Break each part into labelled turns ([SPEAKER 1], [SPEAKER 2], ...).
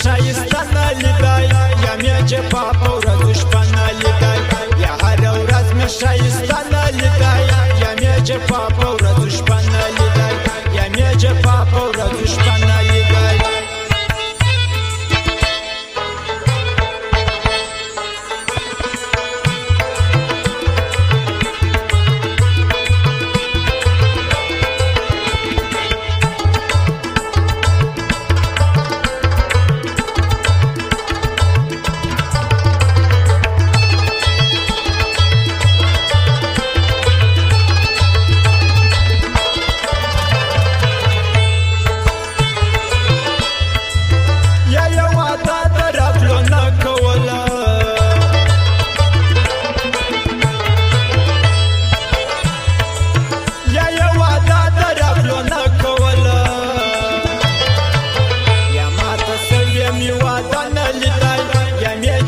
[SPEAKER 1] شایسته نه لیدای یم یې جفا په ورځو شپه نه لیدای یا هره ورځ مې شایسته نه لیدای یم یې جفا په ورځو شپه نه لیدای یم یې جفا په ورځو شپه نه لیدای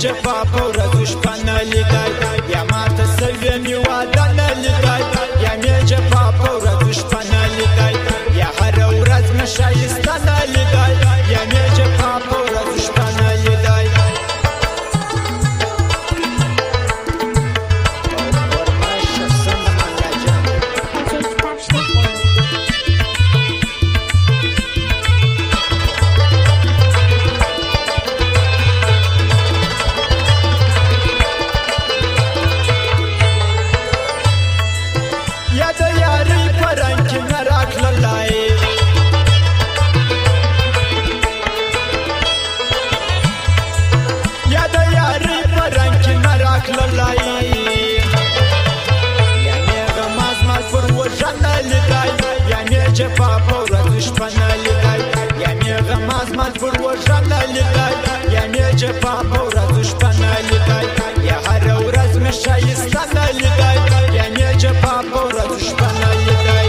[SPEAKER 1] جفا په ورځو شپه نه لیدای یا ماته سوې مې واده نه لیدای یا مې جفا په ورځو شپه نه لیدای یا هره ورځ مې شایسته نه لیدای یا مې جفا په ورځو شپه نه لیدای جفا په ورځو شپه نه لیدای یا مې غماز مات پر وژه نه لیدای یا مې جفا په ورځو شپه نه لیدای یا هره ورځ مې شایسته نه لیدای یا مې جفا په ورځو شپه نه لیدای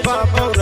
[SPEAKER 1] Papa